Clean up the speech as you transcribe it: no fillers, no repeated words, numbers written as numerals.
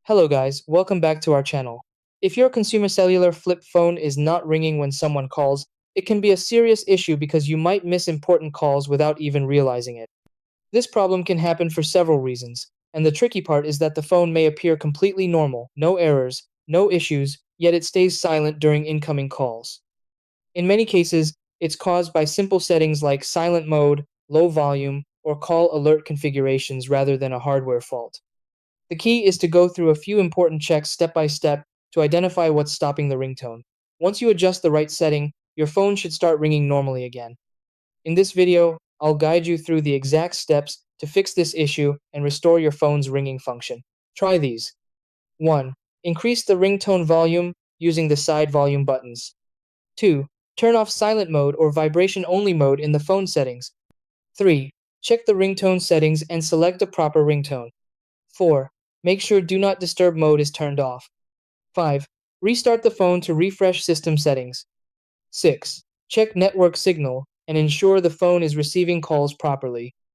Hello guys, welcome back to our channel. If your consumer cellular flip phone is not ringing when someone calls, it can be a serious issue because you might miss important calls without even realizing it. This problem can happen for several reasons, and the tricky part is that the phone may appear completely normal, no errors, no issues, yet it stays silent during incoming calls. In many cases, it's caused by simple settings like silent mode, low volume, or call alert configurations rather than a hardware fault. The key is to go through a few important checks step by step to identify what's stopping the ringtone. Once you adjust the right setting, your phone should start ringing normally again. In this video, I'll guide you through the exact steps to fix this issue and restore your phone's ringing function. Try these. 1. Increase the ringtone volume using the side volume buttons. 2. Turn off silent mode or vibration only mode in the phone settings. 3. Check the ringtone settings and select a proper ringtone. 4. Make sure Do Not Disturb mode is turned off. 5. Restart the phone to refresh system settings. 6. Check network signal and ensure the phone is receiving calls properly.